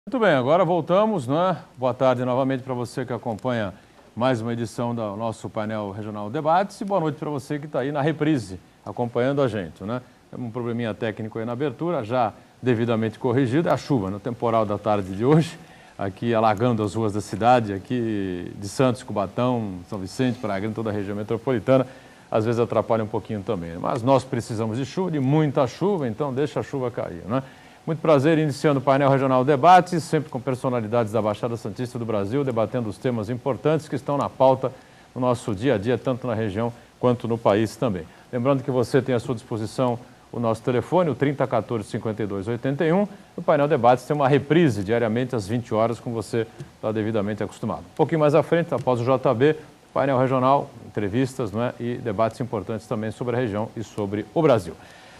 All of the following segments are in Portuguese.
Muito bem, agora voltamos, não é? Boa tarde novamente para você que acompanha mais uma edição do nosso painel regional Debates e boa noite para você que está aí na reprise, acompanhando a gente, né? Temos um probleminha técnico aí na abertura, já devidamente corrigido, é a chuva, no temporal da tarde de hoje, aqui alagando as ruas da cidade, aqui de Santos, Cubatão, São Vicente, Praia Grande, toda a região metropolitana, às vezes atrapalha um pouquinho também, mas nós precisamos de chuva, de muita chuva, então deixa a chuva cair, né? Muito prazer, iniciando o painel regional Debates, sempre com personalidades da Baixada Santista do Brasil, debatendo os temas importantes que estão na pauta no nosso dia a dia, tanto na região quanto no país também. Lembrando que você tem à sua disposição o nosso telefone, o 3014-5281. O painel Debates tem uma reprise diariamente às 20 horas, como você está devidamente acostumado. Um pouquinho mais à frente, após o JB, painel regional, entrevistas, não é? E debates importantes também sobre a região e sobre o Brasil.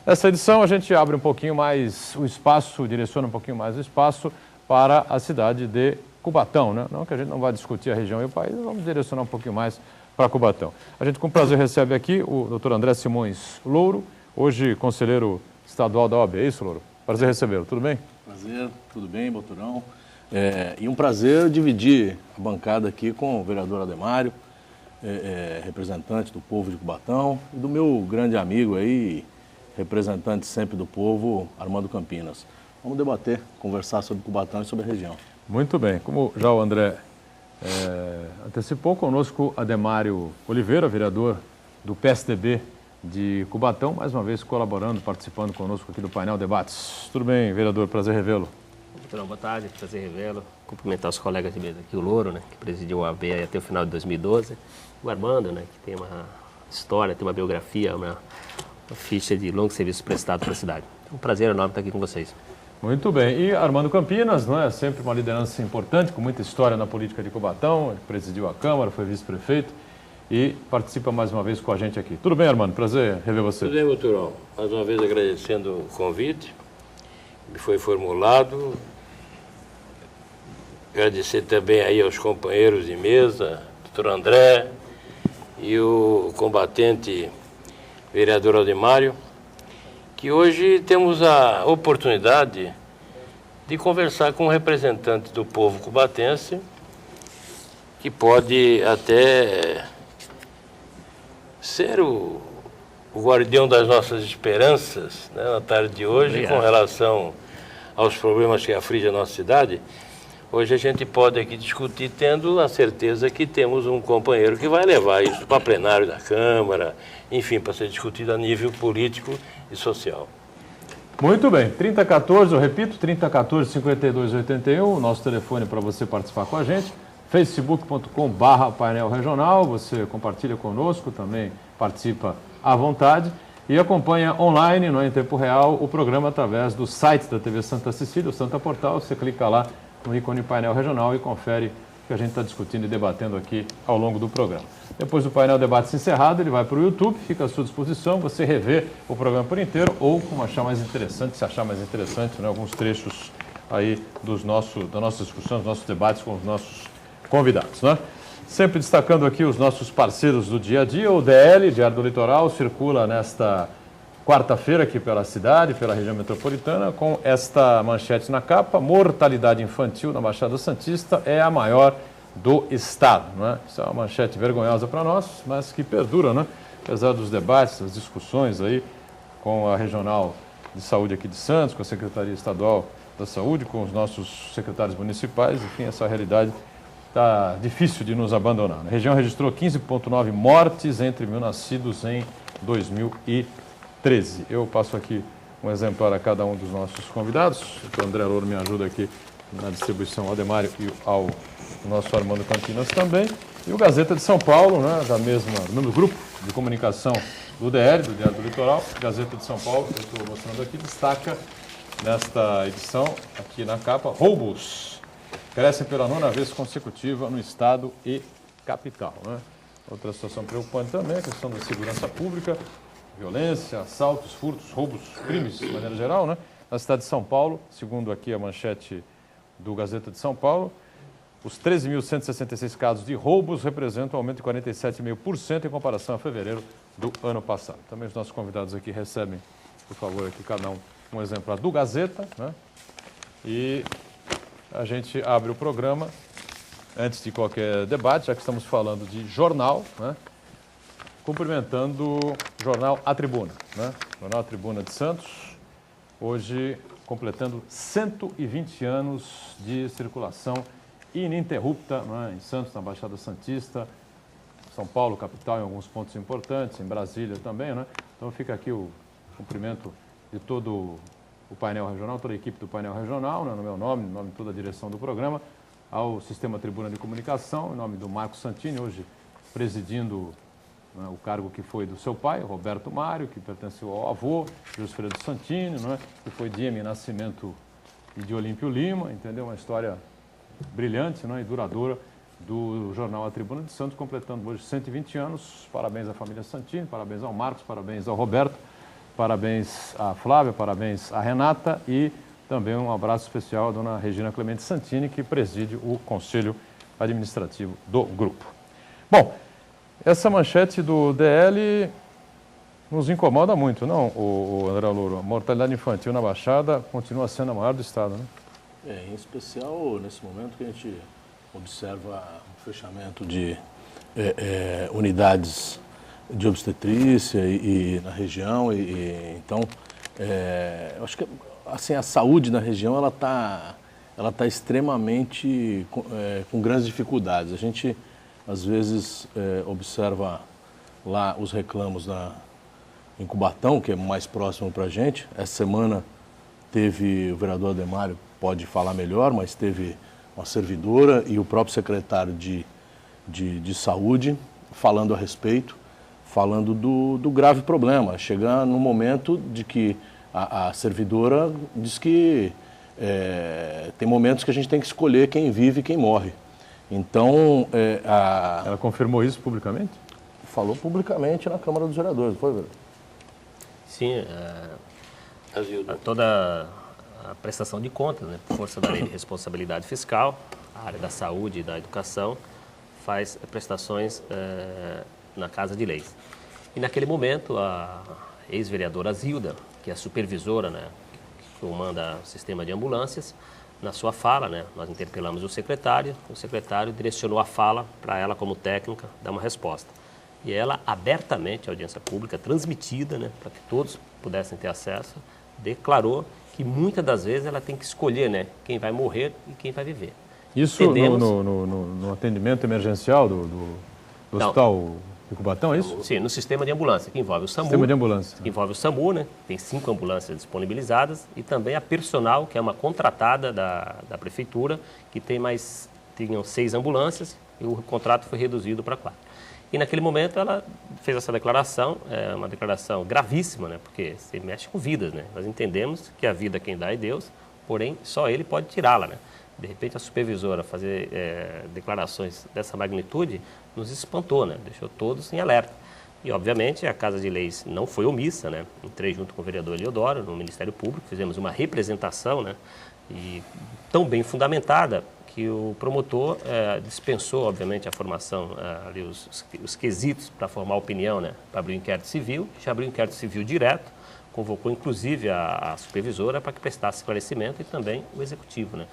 Nessa edição a gente abre um pouquinho mais o espaço, direciona um pouquinho mais o espaço para a cidade de Cubatão, né? Não que a gente não vá discutir a região e o país, vamos direcionar um pouquinho mais para Cubatão. A gente com prazer recebe aqui o Dr. André Simões Louro, hoje conselheiro estadual da OAB, é isso, Louro? Prazer recebê-lo, tudo bem? Prazer, tudo bem, Boturão? E um prazer dividir a bancada aqui com o vereador Ademário, representante do povo de Cubatão, e do meu grande amigo aí, representante sempre do povo, Armando Campinas. Vamos debater, conversar sobre Cubatão e sobre a região. Muito bem. Como já o André antecipou, conosco Ademário Oliveira, vereador do PSDB de Cubatão, mais uma vez colaborando, participando conosco aqui do painel Debates. Tudo bem, vereador? Prazer revê-lo. Boa tarde, prazer revê-lo. Cumprimentar os colegas de mesa aqui, o Louro, né, que presidiu a AB até o final de 2012. O Armando, né, que tem uma história, tem uma biografia, uma ficha de longo serviço prestado para a cidade. É um prazer enorme estar aqui com vocês. Muito bem. E Armando Campinas, não é? Sempre uma liderança importante, com muita história na política de Cubatão, ele presidiu a Câmara, foi vice-prefeito e participa mais uma vez com a gente aqui. Tudo bem, Armando? Prazer rever você. Tudo bem, Boturão. Mais uma vez agradecendo o convite que foi formulado. Agradecer também aí aos companheiros de mesa, doutor André e o combatente vereador Ademário, que hoje temos a oportunidade de conversar com um representante do povo cubatense, que pode até ser o guardião das nossas esperanças, né, na tarde de hoje. Obrigado. Com relação aos problemas que afligem a nossa cidade. Hoje a gente pode aqui discutir tendo a certeza que temos um companheiro que vai levar isso para plenário da Câmara, enfim, para ser discutido a nível político e social. Muito bem, 3014, eu repito, 3014-5281, o nosso telefone para você participar com a gente, facebook.com/painel regional, você compartilha conosco, também participa à vontade e acompanha online, não é, em tempo real, o programa através do site da TV Santa Cecília, o Santa Portal, você clica lá no ícone painel regional e confere o que a gente está discutindo e debatendo aqui ao longo do programa. Depois do painel Debates encerrado, ele vai para o YouTube, fica à sua disposição, você rever o programa por inteiro ou, como achar mais interessante, se achar mais interessante, né, alguns trechos aí da nossa discussão, dos nossos debates com os nossos convidados, né? Sempre destacando aqui os nossos parceiros do dia a dia, o DL, Diário do Litoral, circula nesta quarta-feira aqui pela cidade, pela região metropolitana, com esta manchete na capa: mortalidade infantil na Baixada Santista é a maior do estado, não é? Isso é uma manchete vergonhosa para nós, mas que perdura, né? Apesar dos debates, das discussões aí com a Regional de Saúde aqui de Santos, com a Secretaria Estadual da Saúde, com os nossos secretários municipais, enfim, essa realidade está difícil de nos abandonar. A região registrou 15,9 mortes entre mil nascidos em 2013. Eu passo aqui um exemplar a cada um dos nossos convidados. O André Louro me ajuda aqui na distribuição ao Ademário e ao nosso Armando Campinas também. E o Gazeta de São Paulo, né, do mesmo grupo de comunicação do DL, do Diário do Litoral. Gazeta de São Paulo, que eu estou mostrando aqui, destaca nesta edição, aqui na capa, roubos crescem pela 9ª vez consecutiva no estado e capital, né? Outra situação preocupante também é a questão da segurança pública, violência, assaltos, furtos, roubos, crimes, de maneira geral, né? Na cidade de São Paulo, segundo aqui a manchete do Gazeta de São Paulo, os 13.166 casos de roubos representam um aumento de 47,5% em comparação a fevereiro do ano passado. Também os nossos convidados aqui recebem, por favor, aqui cada um exemplar do Gazeta, né? E a gente abre o programa, antes de qualquer debate, já que estamos falando de jornal, né? Cumprimentando o jornal A Tribuna, né? Jornal A Tribuna de Santos, hoje completando 120 anos de circulação ininterrupta, né? Em Santos, na Baixada Santista, São Paulo, capital, em alguns pontos importantes, em Brasília também, né? Então fica aqui o cumprimento de todo o painel regional, toda a equipe do painel regional, né? No meu nome, no nome de toda a direção do programa, ao Sistema Tribuna de Comunicação, em nome do Marco Santini, hoje presidindo, né, o cargo que foi do seu pai, Roberto Mário, que pertenceu ao avô, Josfredo Santini, né, que foi de M. Nascimento e de Olímpio Lima, entendeu? Uma história brilhante, né, e duradoura do jornal A Tribuna de Santos, completando hoje 120 anos. Parabéns à família Santini, parabéns ao Marcos, parabéns ao Roberto, parabéns à Flávia, parabéns à Renata e também um abraço especial à dona Regina Clemente Santini, que preside o Conselho Administrativo do grupo. Bom, essa manchete do DL nos incomoda muito, não, o André Louro? A mortalidade infantil na Baixada continua sendo a maior do estado, né? Em especial nesse momento que a gente observa o fechamento de unidades de obstetrícia e na região. Então, eu acho que assim, a saúde na região ela tá extremamente com grandes dificuldades. A gente às vezes observa lá os reclamos em Cubatão, que é mais próximo para a gente. Essa semana teve o vereador Ademário, pode falar melhor, mas teve uma servidora e o próprio secretário de saúde falando a respeito, falando do grave problema. Chegar no momento de que a servidora diz que tem momentos que a gente tem que escolher quem vive e quem morre. Então, Ela confirmou isso publicamente? Falou publicamente na Câmara dos Vereadores, foi, vereador? Sim, toda a prestação de contas, né, por força da lei de responsabilidade fiscal, a área da saúde e da educação faz prestações na Casa de Leis. E naquele momento, a ex-vereadora Zilda, que é a supervisora, né, que comanda o sistema de ambulâncias, na sua fala, né, nós interpelamos o secretário direcionou a fala para ela como técnica dar uma resposta. E ela, abertamente, a audiência pública, transmitida, né, para que todos pudessem ter acesso, declarou que muitas das vezes ela tem que escolher, né, quem vai morrer e quem vai viver. Isso no atendimento emergencial do hospital de Cubatão, é isso? Sim, no sistema de ambulância, que envolve o SAMU. Sistema de ambulância. Que envolve o SAMU, né? Tem 5 ambulâncias disponibilizadas e também a personal, que é uma contratada da prefeitura, que tinham 6 ambulâncias e o contrato foi reduzido para 4. E naquele momento ela fez essa declaração, uma declaração gravíssima, né? Porque você mexe com vidas, né? Nós entendemos que a vida quem dá é Deus, porém só Ele pode tirá-la, né? De repente a supervisora fazer declarações dessa magnitude nos espantou, né? Deixou todos em alerta. E obviamente a Casa de Leis não foi omissa, né? Entrei junto com o vereador Eliodoro no Ministério Público, fizemos uma representação, né? E tão bem fundamentada que o promotor dispensou, obviamente, a formação, ali os quesitos para formar opinião, né? Para abrir o inquérito civil, já abriu o inquérito civil direto, convocou inclusive a supervisora para que prestasse esclarecimento e também o executivo, né?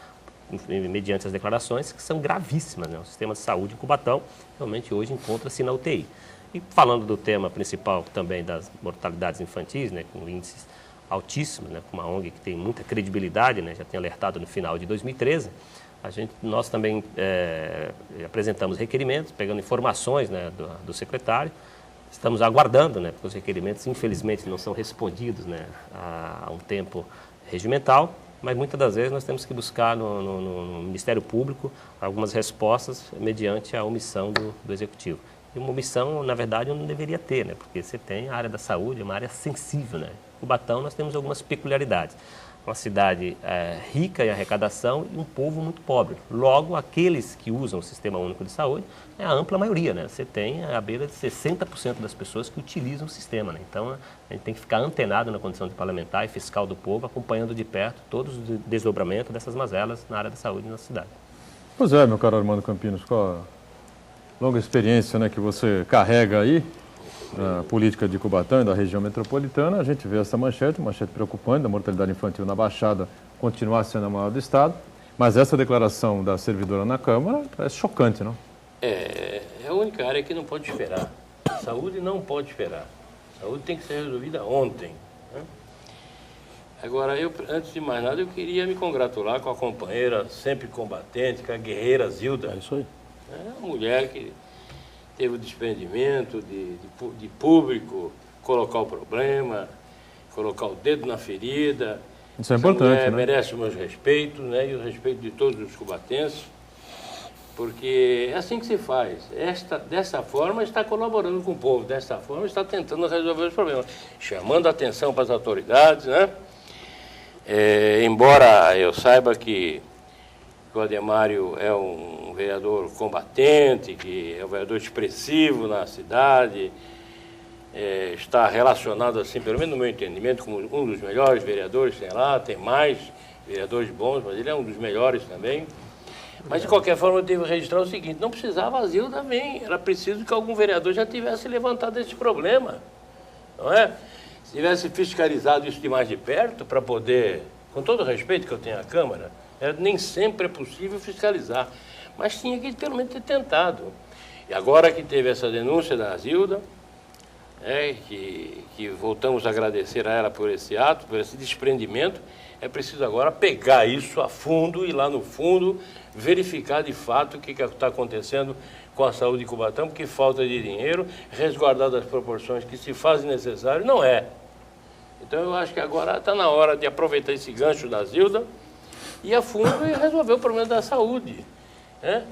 Mediante as declarações que são gravíssimas, né? O sistema de saúde em Cubatão realmente hoje encontra-se na UTI. E falando do tema principal também das mortalidades infantis, né, com índices altíssimos, né, com uma ONG que tem muita credibilidade, né, já tem alertado no final de 2013, nós também apresentamos requerimentos, pegando informações, né, do secretário. Estamos aguardando, né, porque os requerimentos infelizmente não são respondidos, né, a um tempo regimental, mas muitas das vezes nós temos que buscar no Ministério Público algumas respostas mediante a omissão do Executivo. E uma omissão, na verdade, não deveria ter, né? Porque você tem a área da saúde, é uma área sensível, né? Cubatão nós temos algumas peculiaridades. Uma cidade rica em arrecadação e um povo muito pobre. Logo, aqueles que usam o Sistema Único de Saúde é a ampla maioria, né? Você tem a beira de 60% das pessoas que utilizam o sistema, né? Então, a gente tem que ficar antenado na condição de parlamentar e fiscal do povo, acompanhando de perto todos os desdobramentos dessas mazelas na área da saúde na cidade. Pois é, meu caro Armando Campinos, com a longa experiência, né, que você carrega aí, na política de Cubatão e da região metropolitana, a gente vê essa manchete preocupante da mortalidade infantil na Baixada continuar sendo a maior do estado. Mas essa declaração da servidora na Câmara parece chocante, não? É a única área que não pode esperar. Saúde não pode esperar. Saúde tem que ser resolvida ontem, né? Agora, antes de mais nada, eu queria me congratular com a companheira sempre combatente, com a guerreira Zilda. É isso aí. É uma mulher que teve o desprendimento de público, colocar o problema, colocar o dedo na ferida. Isso é importante, mulher né? merece os meus respeitos, né, e o respeito de todos os cubatenses, porque é assim que se faz. Dessa forma está colaborando com o povo, dessa forma está tentando resolver os problemas, chamando a atenção para as autoridades, né? Embora eu saiba que o Ademário é um vereador combatente, que é um vereador expressivo na cidade, está relacionado, assim, pelo menos no meu entendimento, como um dos melhores vereadores, sei lá, tem mais vereadores bons, mas ele é um dos melhores também. Mas, de qualquer forma, eu devo registrar o seguinte: não precisava a Zilda vir, era preciso que algum vereador já tivesse levantado esse problema, não é? Se tivesse fiscalizado isso de mais de perto, para poder, com todo o respeito que eu tenho à Câmara, nem sempre é possível fiscalizar, mas tinha que pelo menos ter tentado. E agora que teve essa denúncia da Zilda, que voltamos a agradecer a ela por esse ato, por esse desprendimento, é preciso agora pegar isso a fundo, ir lá no fundo, verificar de fato o que está acontecendo com a saúde de Cubatão, porque falta de dinheiro, resguardado as proporções que se fazem necessário, não é. Então eu acho que agora está na hora de aproveitar esse gancho da Zilda, ir a fundo e resolver o problema da saúde, né?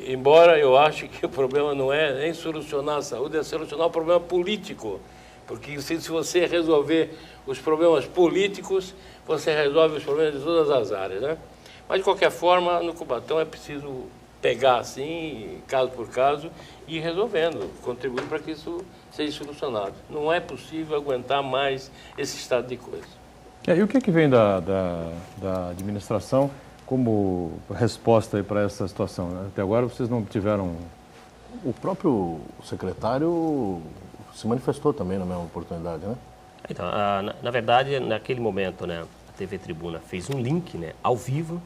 Embora eu ache que o problema não é nem solucionar a saúde, é solucionar o problema político. Porque se você resolver os problemas políticos, você resolve os problemas de todas as áreas, né? Mas, de qualquer forma, no Cubatão é preciso pegar assim, caso por caso, e ir resolvendo, contribuir para que isso seja solucionado. Não é possível aguentar mais esse estado de coisa. E o que vem da administração como resposta para essa situação, né? Até agora vocês não tiveram... O próprio secretário se manifestou também na mesma oportunidade, né? Então, na verdade, naquele momento, né, a TV Tribuna fez um link, né, ao vivo,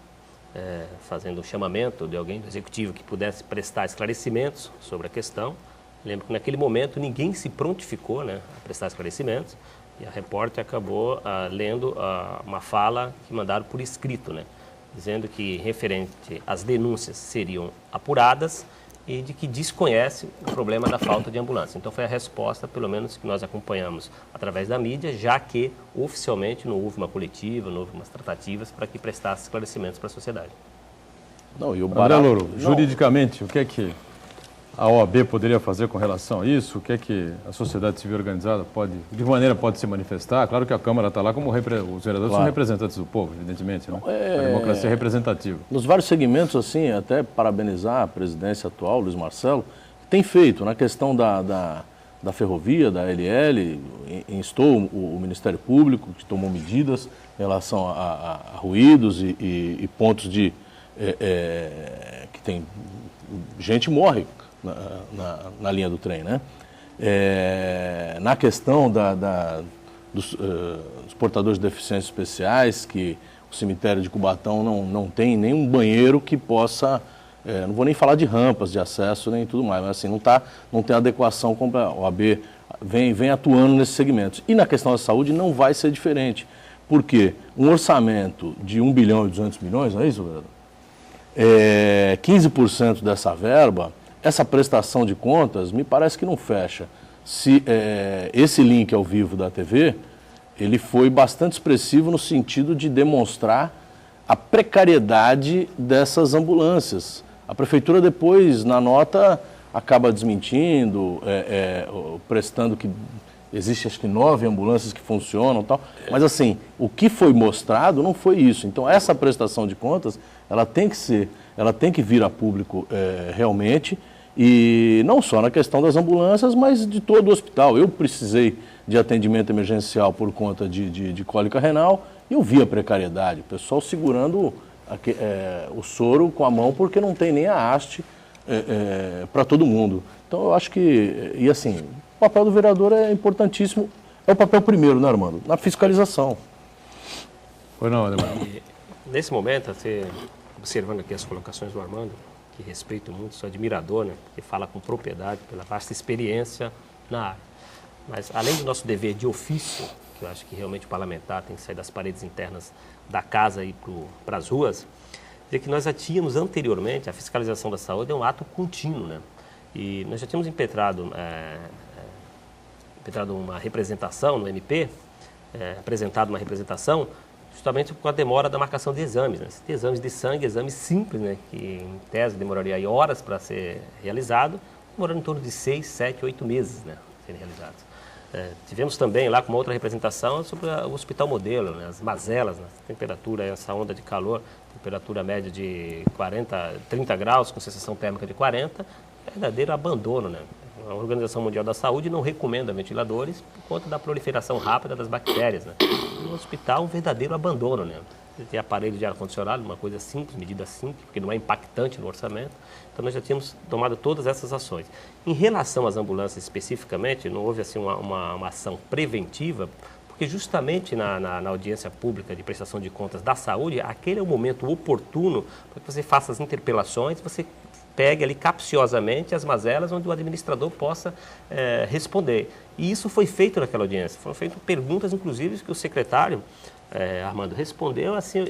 fazendo um chamamento de alguém do executivo que pudesse prestar esclarecimentos sobre a questão. Lembro que naquele momento ninguém se prontificou, né, a prestar esclarecimentos, e a repórter acabou lendo uma fala que mandaram por escrito, né, dizendo que referente às denúncias seriam apuradas e de que desconhece o problema da falta de ambulância. Então foi a resposta, pelo menos, que nós acompanhamos através da mídia, já que oficialmente não houve uma coletiva, não houve umas tratativas para que prestasse esclarecimentos para a sociedade. Não, e o André Louro, juridicamente, o que é que a OAB poderia fazer com relação a isso? O que é que a sociedade civil organizada de maneira pode se manifestar? Claro que a Câmara está lá como os vereadores são representantes do povo, evidentemente, não? A democracia representativa. Nos vários segmentos, assim, até parabenizar a presidência atual, Luiz Marcelo, que tem feito na questão da ferrovia, da LL, instou o Ministério Público, que tomou medidas em relação a ruídos e pontos que tem... Gente morre na linha do trem, né? Na questão dos portadores de deficiências especiais, que o cemitério de Cubatão não tem nenhum banheiro que possa, não vou nem falar de rampas de acesso nem tudo mais, mas assim, não tem adequação, como a OAB vem atuando nesses segmentos. E na questão da saúde não vai ser diferente, porque um orçamento de 1 bilhão e 200 milhões, não é isso, vereador? 15% dessa verba, essa prestação de contas, me parece que não fecha. Se esse link ao vivo da TV, ele foi bastante expressivo no sentido de demonstrar a precariedade dessas ambulâncias. A prefeitura depois, na nota, acaba desmentindo, prestando que existe acho que 9 ambulâncias que funcionam e tal, mas assim, o que foi mostrado não foi isso. Então essa prestação de contas, ela tem que vir a público realmente, e não só na questão das ambulâncias, mas de todo o hospital. Eu precisei de atendimento emergencial por conta de cólica renal, e eu vi a precariedade, o pessoal segurando o soro com a mão porque não tem nem a haste para todo mundo. Então eu acho que, e assim, o papel do vereador é importantíssimo, é o papel primeiro, né, Armando? Na fiscalização. Pois não, Ademar. Nesse momento, observando aqui as colocações do Armando, que respeito muito, sou admirador, né? Que fala com propriedade, pela vasta experiência na área. Mas, além do nosso dever de ofício, que eu acho que realmente o parlamentar tem que sair das paredes internas da casa e ir para as ruas, dizer que nós já tínhamos anteriormente, a fiscalização da saúde é um ato contínuo, né? E nós já tínhamos impetrado uma representação no MP, apresentado uma representação, justamente com a demora da marcação de exames, né? Exames de sangue, exames simples, né? Que em tese demoraria aí horas para ser realizado, demorando em torno de 6, 7, 8 meses, né? Serem realizados. Tivemos também lá com uma outra representação sobre o hospital modelo, né? As mazelas, né? Temperatura, essa onda de calor, temperatura média de 30 graus, com sensação térmica de 40, verdadeiro abandono, né? A Organização Mundial da Saúde não recomenda ventiladores por conta da proliferação rápida das bactérias, né? No hospital, um verdadeiro abandono, né? Tem aparelho de ar-condicionado, uma coisa simples, medida simples, porque não é impactante no orçamento. Então, nós já tínhamos tomado todas essas ações. Em relação às ambulâncias especificamente, não houve assim uma ação preventiva, porque justamente na audiência pública de prestação de contas da saúde, aquele é o momento oportuno para que você faça as interpelações, você pegue ali capciosamente as mazelas onde o administrador possa responder. E isso foi feito naquela audiência. Foram feitas perguntas, inclusive, que o secretário, Armando, respondeu assim,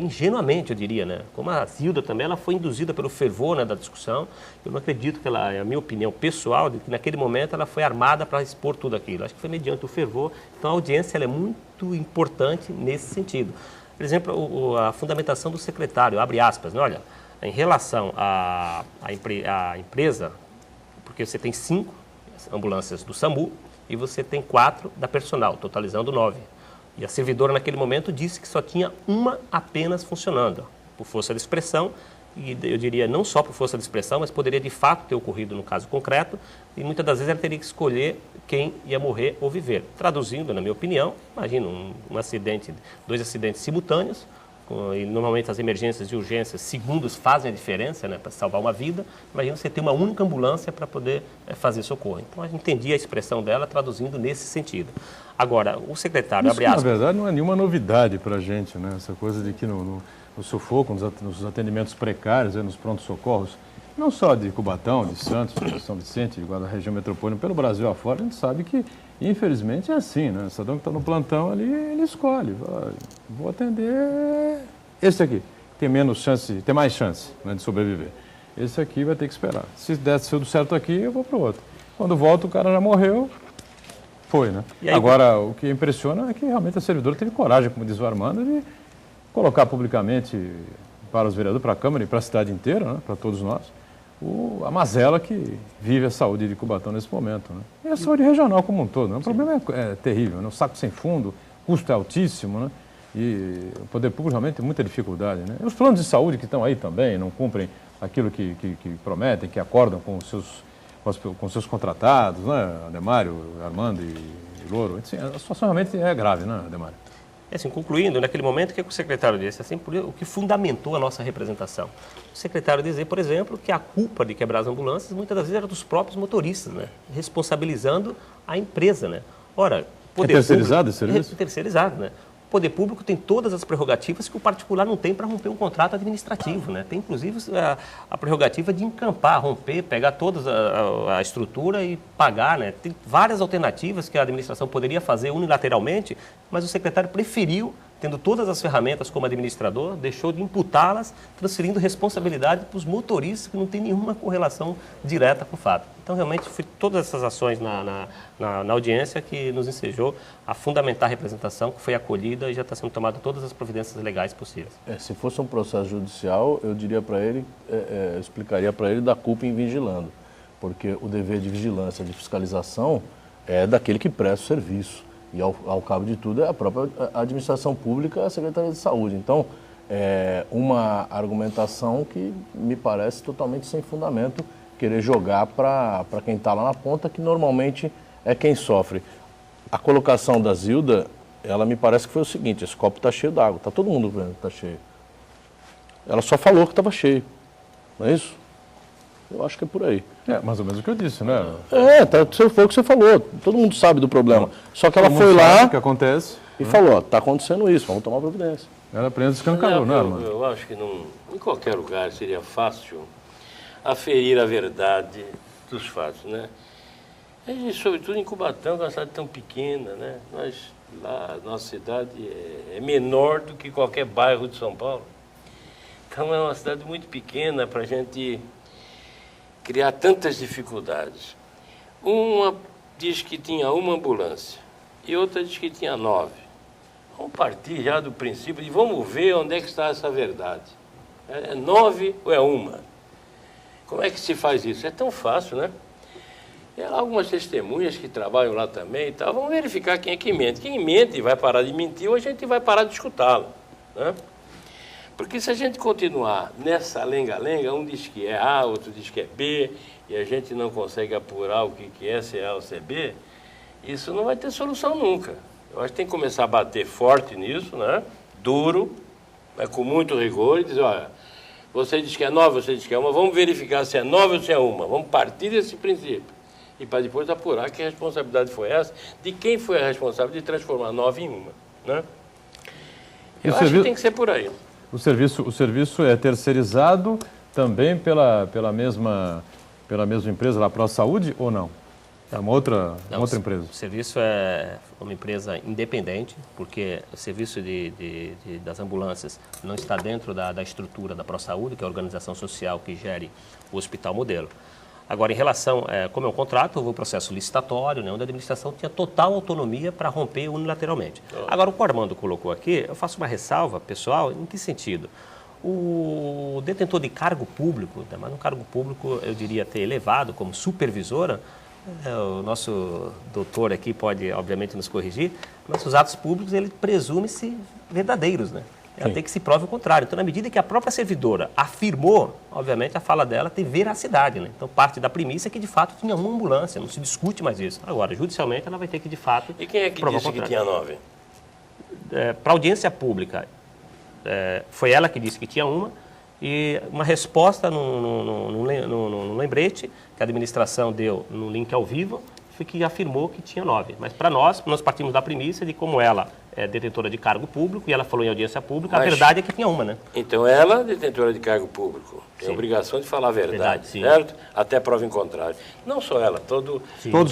ingenuamente, eu diria, né? Como a Zilda também, ela foi induzida pelo fervor, né, da discussão. Eu não acredito que ela, é a minha opinião pessoal, de que naquele momento ela foi armada para expor tudo aquilo. Acho que foi mediante o fervor. Então a audiência ela é muito importante nesse sentido. Por exemplo, a fundamentação do secretário, abre aspas, né? Olha, em relação à empresa, porque você tem 5 ambulâncias do SAMU e você tem 4 da personal, totalizando 9. E a servidora, naquele momento, disse que só tinha uma apenas funcionando, por força de expressão, e eu diria não só por força de expressão, mas poderia de fato ter ocorrido no caso concreto, e muitas das vezes ela teria que escolher quem ia morrer ou viver. Traduzindo, na minha opinião, imagina um acidente, 2 acidentes simultâneos, e normalmente as emergências e urgências, segundos fazem a diferença, né, para salvar uma vida. Imagina você ter uma única ambulância para poder fazer socorro. Então, a gente entendia a expressão dela traduzindo nesse sentido. Agora, o secretário, Isso, abre aspas... na verdade, não é nenhuma novidade para a gente, né? Essa coisa de que no sufoco, nos atendimentos precários, nos prontos-socorros, não só de Cubatão, de Santos, de São Vicente, igual da região metropolitana, pelo Brasil afora, a gente sabe que, infelizmente, é assim, né? O cidadão que está no plantão ali, ele escolhe. Vou atender esse aqui, tem mais chance, né, de sobreviver. Esse aqui vai ter que esperar. Se der tudo certo aqui, eu vou para o outro. Quando volto, o cara já morreu, foi, né? Aí, agora, o que impressiona é que realmente a servidora teve coragem, como diz o Armando, de colocar publicamente para os vereadores, para a Câmara e para a cidade inteira, né, para todos nós, a mazela que vive a saúde de Cubatão nesse momento, né? E a saúde regional como um todo, né? O problema é terrível, né? O saco sem fundo, custo é altíssimo, né? E o poder público realmente tem muita dificuldade, né? E os planos de saúde que estão aí também não cumprem aquilo que prometem, que acordam com os seus contratados, né? Ademário, Armando e Louro. Assim, a situação realmente é grave, né, Ademário? Assim, concluindo, naquele momento, o que o secretário disse? Assim, o que fundamentou a nossa representação? O secretário dizia, por exemplo, que a culpa de quebrar as ambulâncias muitas das vezes era dos próprios motoristas, né? Responsabilizando a empresa, né? Ora, poder terceirizado esse serviço? Terceirizado, né? O poder público tem todas as prerrogativas que o particular não tem para romper um contrato administrativo, né? Tem, inclusive, a prerrogativa de encampar, romper, pegar toda a estrutura e pagar, né? Tem várias alternativas que a administração poderia fazer unilateralmente, mas o secretário preferiu, tendo todas as ferramentas como administrador, deixou de imputá-las, transferindo responsabilidade para os motoristas que não têm nenhuma correlação direta com o fato. Então, realmente, foi todas essas ações na audiência que nos ensejou a fundamentar a representação, que foi acolhida e já está sendo tomada todas as providências legais possíveis. Se fosse um processo judicial, eu diria para ele, eu explicaria para ele da culpa em vigilando, porque o dever de vigilância, de fiscalização, é daquele que presta o serviço. E, ao cabo de tudo, é a própria administração pública, a Secretaria de Saúde. Então, é uma argumentação que me parece totalmente sem fundamento, querer jogar para quem está lá na ponta, que normalmente é quem sofre. A colocação da Zilda, ela me parece que foi o seguinte: esse copo está cheio d'água, está todo mundo vendo que está cheio. Ela só falou que estava cheio, não é isso? Eu acho que é por aí. É, mais ou menos o que eu disse, né? Foi o que você falou. Todo mundo sabe do problema. Só que ela Todo foi mundo sabe lá o que acontece. e falou, está acontecendo isso, vamos tomar providência. Ela apenas escancarou, né, Armando? Eu acho que em qualquer lugar seria fácil aferir a verdade dos fatos, né? E, sobretudo em Cubatão, que é uma cidade tão pequena, né? Lá, nossa cidade é menor do que qualquer bairro de São Paulo. Então é uma cidade muito pequena para a gente criar tantas dificuldades. Uma diz que tinha uma ambulância e outra diz que tinha 9. Vamos partir já do princípio de vamos ver onde é que está essa verdade. É 9 ou é uma? Como é que se faz isso? É tão fácil, né? Tem lá algumas testemunhas que trabalham lá também e tal. Vamos verificar quem é que mente. Quem mente vai parar de mentir ou a gente vai parar de escutá-lo, né? Porque se a gente continuar nessa lenga-lenga, um diz que é A, outro diz que é B, e a gente não consegue apurar o que é, se é A ou se é B, isso não vai ter solução nunca. Eu acho que tem que começar a bater forte nisso, né? Duro, mas com muito rigor, e dizer, olha, você diz que é 9, você diz que é uma, vamos verificar se é 9 ou se é uma. Vamos partir desse princípio. E para depois apurar que a responsabilidade foi essa, de quem foi a responsável de transformar 9 em uma, né? Eu acho que tem que ser por aí. O serviço é terceirizado também pela mesma empresa lá, ProSaúde, ou não? É uma outra empresa? O serviço é uma empresa independente, porque o serviço das ambulâncias não está dentro da estrutura da ProSaúde, que é a organização social que gere o hospital modelo. Agora, em relação, como é um contrato, houve um processo licitatório, né, onde a administração tinha total autonomia para romper unilateralmente. Agora, o que o Armando colocou aqui, eu faço uma ressalva, pessoal, em que sentido? O detentor de cargo público, mas um cargo público, eu diria até elevado, como supervisora, o nosso doutor aqui pode, obviamente, nos corrigir, mas os atos públicos, ele presume-se verdadeiros, né? Ela tem que se prove o contrário. Então, na medida que a própria servidora afirmou, obviamente, a fala dela tem veracidade, né? Então, parte da premissa é que, de fato, tinha uma ambulância, não se discute mais isso. Agora, judicialmente, ela vai ter que, de fato, e quem é que disse que tinha 9? Para audiência pública, foi ela que disse que tinha uma, e uma resposta num lembrete que a administração deu no link ao vivo, foi que afirmou que tinha 9. Mas para nós partimos da premissa de como ela é detentora de cargo público e ela falou em audiência pública, a verdade é que tinha uma, né? Então ela, detentora de cargo público, tem a obrigação de falar a verdade, certo? Até prova em contrário. Não só ela, todos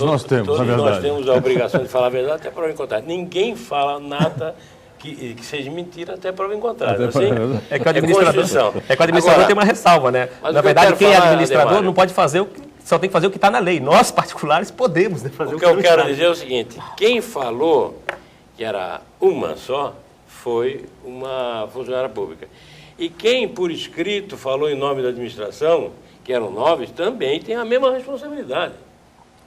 nós temos, todos na verdade. nós temos a obrigação de falar a verdade até prova em contrário. Ninguém fala nada que seja mentira até prova em contrário. Assim, é que o administrador tem uma ressalva, né? Na verdade, quem é administrador não pode fazer só tem que fazer o que está na lei. Nós, particulares, podemos, né, fazer o que eu quero dizer é o seguinte, quem falou que era uma só foi uma funcionária pública. E quem, por escrito, falou em nome da administração, que eram 9, também tem a mesma responsabilidade.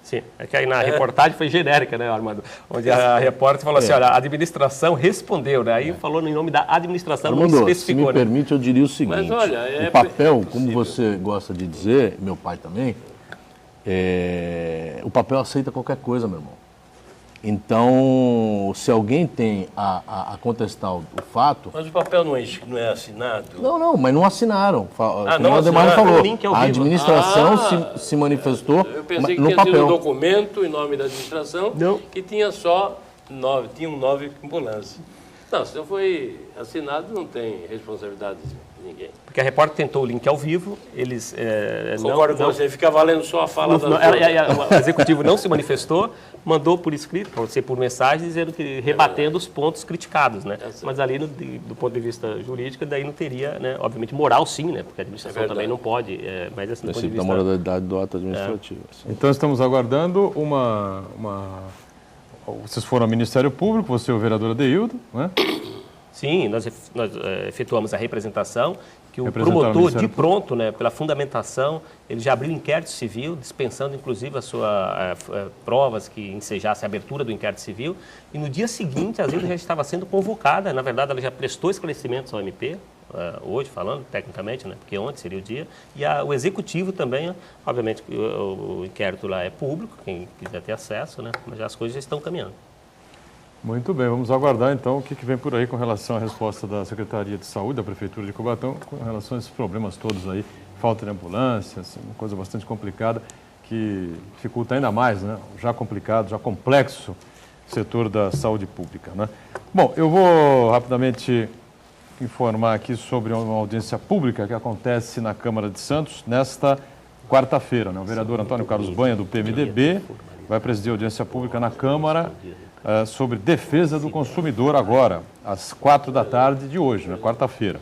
Sim, é que aí na reportagem foi genérica, né, Armando? Onde a repórter falou assim, olha, a administração respondeu, né? Aí falou em nome da administração, Armando, não especificou. se me permite, eu diria o seguinte, mas, olha, o papel, como você gosta de dizer, meu pai também, o papel aceita qualquer coisa, meu irmão. Então, se alguém tem a contestar o fato... Mas o papel não é assinado? Não, mas não assinaram. Não o Ademar falou, a administração se manifestou eu pensei que no tinha papel. sido um documento em nome da administração que tinha só 9, tinham 9 ambulâncias. Não, se não foi assinado, não tem responsabilidade de ninguém. Porque a repórter tentou o link ao vivo, eles... Concordo com você, fica valendo só a fala da... O executivo não se manifestou, mandou por escrito, pode ser por mensagem, dizendo que rebatendo os pontos criticados, né? Mas ali, do ponto de vista jurídico, daí não teria, né? Obviamente, moral sim, né? Porque a administração também não pode, mas assim, do ponto de vista... da moralidade do ato administrativo. Então, estamos aguardando Vocês foram ao Ministério Público, você é o vereador Adeildo, né? Sim, nós efetuamos a representação, que o promotor, de pronto, né, pela fundamentação, ele já abriu inquérito civil, dispensando, inclusive, as suas provas que ensejasse a abertura do inquérito civil, e no dia seguinte, a Zilda já estava sendo convocada, na verdade, ela já prestou esclarecimentos ao MP, hoje falando, tecnicamente, né, porque ontem seria o dia, e o Executivo também, obviamente, o inquérito lá é público, quem quiser ter acesso, né, mas as coisas já estão caminhando. Muito bem, vamos aguardar então o que vem por aí com relação à resposta da Secretaria de Saúde, da Prefeitura de Cubatão, com relação a esses problemas todos aí, falta de ambulâncias, uma coisa bastante complicada que dificulta ainda mais, né? Já complicado, já complexo setor da saúde pública, né? Bom, eu vou rapidamente informar aqui sobre uma audiência pública que acontece na Câmara de Santos nesta quarta-feira, né? O vereador Antônio Carlos Banha, do PMDB, vai presidir a audiência pública na Câmara sobre defesa do consumidor agora, às 4 da tarde de hoje, na quarta-feira.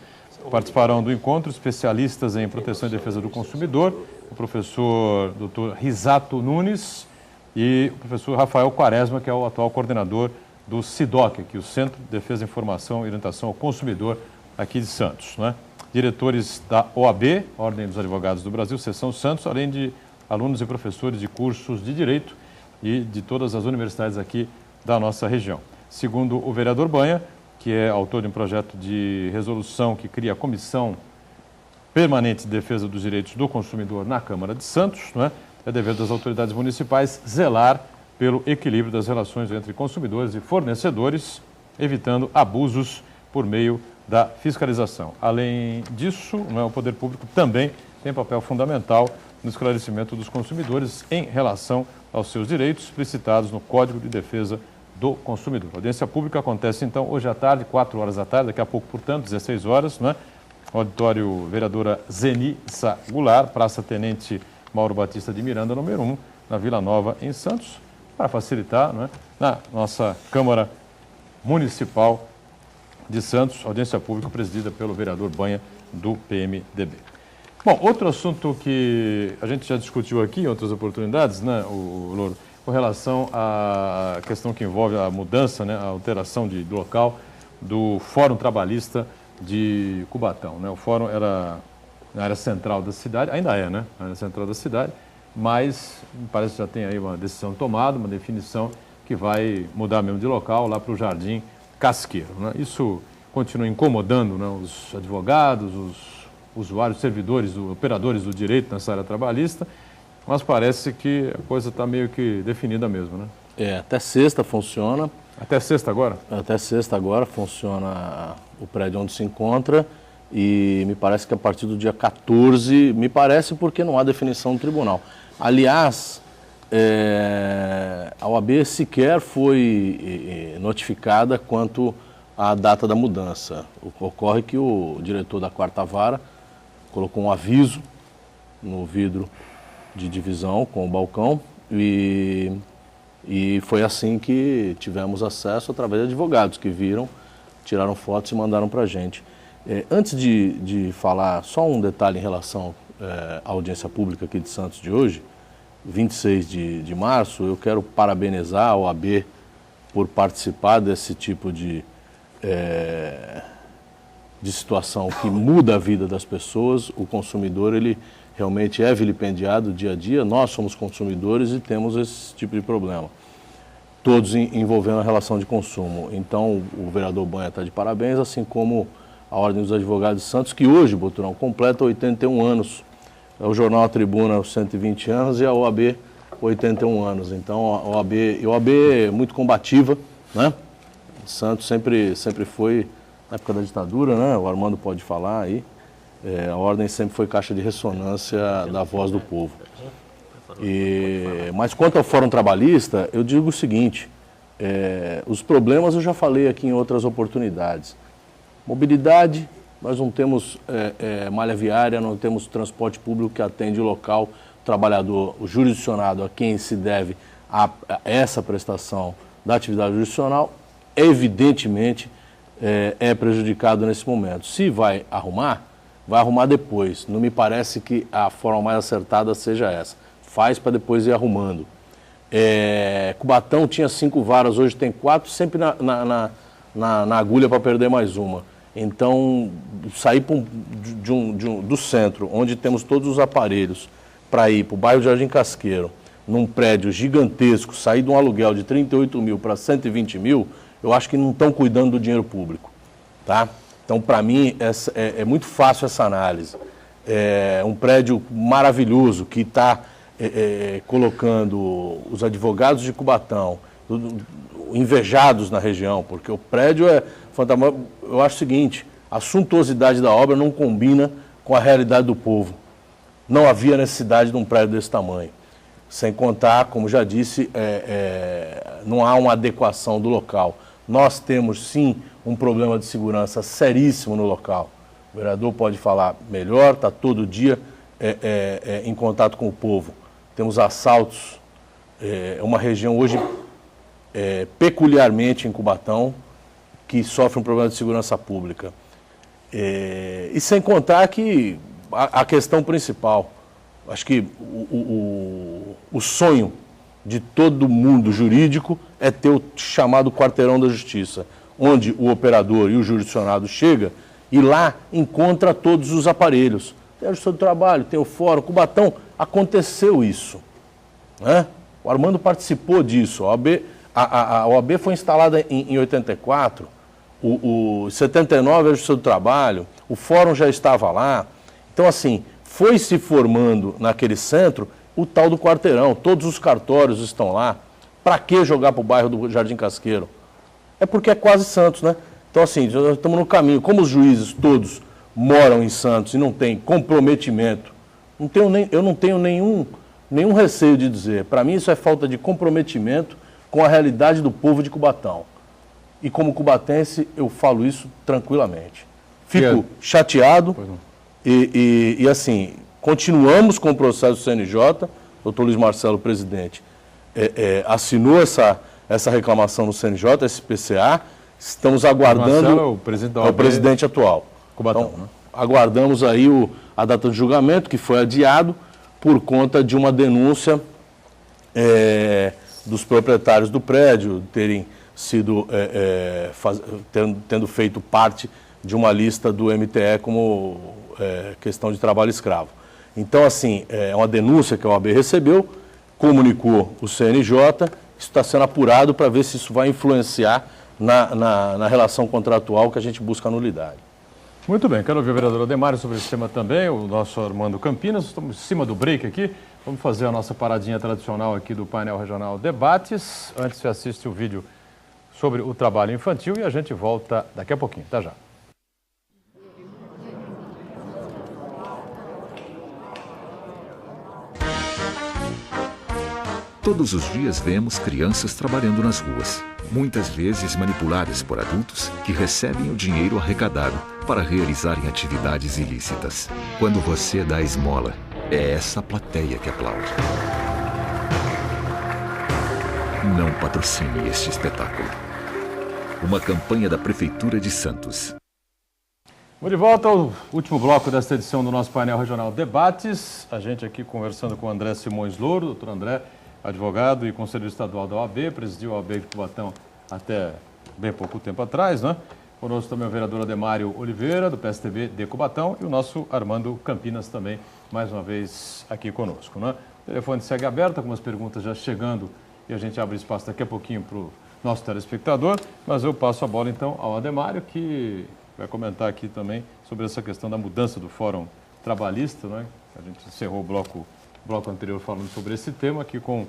Participarão do encontro especialistas em proteção e defesa do consumidor, o professor Dr. Risato Nunes e o professor Rafael Quaresma, que é o atual coordenador do SIDOC, aqui, o Centro de Defesa, Informação e Orientação ao Consumidor aqui de Santos, né? Diretores da OAB, Ordem dos Advogados do Brasil, Seção Santos, além de alunos e professores de cursos de Direito e de todas as universidades aqui da nossa região. Segundo o vereador Banha, que é autor de um projeto de resolução que cria a Comissão Permanente de Defesa dos Direitos do Consumidor na Câmara de Santos, não é? É dever das autoridades municipais zelar pelo equilíbrio das relações entre consumidores e fornecedores, evitando abusos por meio da fiscalização. Além disso, o poder público também tem papel fundamental no esclarecimento dos consumidores em relação aos seus direitos explicitados no Código de Defesa do Consumidor. A audiência pública acontece, então, hoje à tarde, 4 horas da tarde, daqui a pouco, portanto, 16 horas, né? Auditório Vereadora Zeni Goulart, Praça Tenente Mauro Batista de Miranda, número 1, na Vila Nova, em Santos, para facilitar, né? Na nossa Câmara Municipal de Santos, audiência pública presidida pelo vereador Banha, do PMDB. Bom, outro assunto que a gente já discutiu aqui em outras oportunidades, né, o Louro, com relação à questão que envolve a mudança, né, a alteração de local do Fórum Trabalhista de Cubatão, né? O fórum era na área central da cidade, ainda é, né, na área central da cidade, mas parece que já tem aí uma decisão tomada, uma definição que vai mudar mesmo de local lá para o Jardim Casqueiro, né? Isso continua incomodando, né, os advogados, os usuários, servidores, operadores do direito nessa área trabalhista, mas parece que a coisa está meio que definida mesmo, né? Até sexta funciona. Até sexta agora? Até sexta agora funciona o prédio onde se encontra e me parece que a partir do dia 14, me parece porque não há definição do tribunal. Aliás, a OAB sequer foi notificada quanto à data da mudança. Ocorre que o diretor da quarta vara colocou um aviso no vidro de divisão com o balcão e foi assim que tivemos acesso através de advogados que viram, tiraram fotos e mandaram para a gente. Antes de falar, só um detalhe em relação à audiência pública aqui de Santos de hoje, 26 de março, eu quero parabenizar a OAB por participar desse tipo de situação que muda a vida das pessoas. O consumidor, ele realmente é vilipendiado dia a dia, nós somos consumidores e temos esse tipo de problema, todos envolvendo a relação de consumo. Então, o vereador Banha está de parabéns, assim como a Ordem dos Advogados de Santos, que hoje, Boturão, completa 81 anos. É o jornal A Tribuna, 120 anos, e a OAB, 81 anos. Então, a OAB é muito combativa, né? Santos sempre foi, na época da ditadura, né? O Armando pode falar aí, a Ordem sempre foi caixa de ressonância da voz do povo. Mas quanto ao Fórum Trabalhista, eu digo o seguinte, os problemas eu já falei aqui em outras oportunidades. Mobilidade, nós não temos malha viária, não temos transporte público que atende o local, o trabalhador, o jurisdicionado a quem se deve a essa prestação da atividade jurisdicional, evidentemente é prejudicado nesse momento. Se vai arrumar depois. Não me parece que a forma mais acertada seja essa. Faz para depois ir arrumando. Cubatão tinha 5 varas, hoje tem 4, sempre na agulha para perder mais uma. Então, sair do centro, onde temos todos os aparelhos, para ir para o bairro Jardim Casqueiro, num prédio gigantesco, sair de um aluguel de 38 mil para 120 mil, eu acho que não estão cuidando do dinheiro público. Tá? Então, para mim, é muito fácil essa análise. É um prédio maravilhoso que está colocando os advogados de Cubatão, invejados na região, porque o prédio é fantasma. Eu acho o seguinte, a suntuosidade da obra não combina com a realidade do povo. Não havia necessidade de um prédio desse tamanho. Sem contar, como já disse, não há uma adequação do local. Nós temos, sim, um problema de segurança seríssimo no local. O vereador pode falar melhor, está todo dia em contato com o povo. Temos assaltos, uma região hoje peculiarmente em Cubatão, que sofre um problema de segurança pública. E sem contar que a questão principal, acho que o sonho de todo mundo jurídico é ter o chamado quarteirão da justiça, onde o operador e o jurisdicionado chega e lá encontra todos os aparelhos. Tem a Justiça do Trabalho, tem o Fórum, Cubatão, aconteceu isso. Né? O Armando participou disso, a OAB foi instalada em 84, o 79 a Justiça do Trabalho, o Fórum já estava lá. Então, assim, foi se formando naquele centro o tal do quarteirão, todos os cartórios estão lá. Para que jogar para o bairro do Jardim Casqueiro? É porque é quase Santos, né? Então, assim, estamos no caminho. Como os juízes todos moram em Santos e não tem comprometimento, eu não tenho nenhum receio de dizer. Para mim, isso é falta de comprometimento com a realidade do povo de Cubatão. E como cubatense, eu falo isso tranquilamente. Fico chateado e, assim, continuamos com o processo do CNJ, doutor Luiz Marcelo, presidente, assinou essa reclamação no CNJ, SPCA, estamos aguardando... Marcelo é o presidente da OAB, o presidente atual. Cubatão, então, né? Aguardamos aí a data de julgamento, que foi adiado por conta de uma denúncia dos proprietários do prédio terem sido, tendo feito parte de uma lista do MTE como questão de trabalho escravo. Então, assim, é uma denúncia que a OAB recebeu, comunicou o CNJ, isso está sendo apurado para ver se isso vai influenciar na relação contratual que a gente busca a nulidade. Muito bem, quero ouvir o vereador Ademar sobre esse tema também, o nosso Armando Campinas. Estamos em cima do break aqui, vamos fazer a nossa paradinha tradicional aqui do painel regional Debates. Antes você assiste o vídeo sobre o trabalho infantil e a gente volta daqui a pouquinho. Até já. Todos os dias vemos crianças trabalhando nas ruas, muitas vezes manipuladas por adultos que recebem o dinheiro arrecadado para realizarem atividades ilícitas. Quando você dá esmola, é essa plateia que aplaude. Não patrocine este espetáculo. Uma campanha da Prefeitura de Santos. Vamos de volta ao último bloco desta edição do nosso painel regional Debates. A gente aqui conversando com o André Simões Louro, doutor André, advogado e conselheiro estadual da OAB, presidiu a OAB de Cubatão até bem pouco tempo atrás, né? Conosco também o vereador Ademário Oliveira, do PSTB de Cubatão, e o nosso Armando Campinas também, mais uma vez aqui conosco, né? O telefone segue aberto, algumas perguntas já chegando e a gente abre espaço daqui a pouquinho para o nosso telespectador, mas eu passo a bola então ao Ademário, que vai comentar aqui também sobre essa questão da mudança do Fórum Trabalhista, né? A gente encerrou o bloco anterior falando sobre esse tema aqui com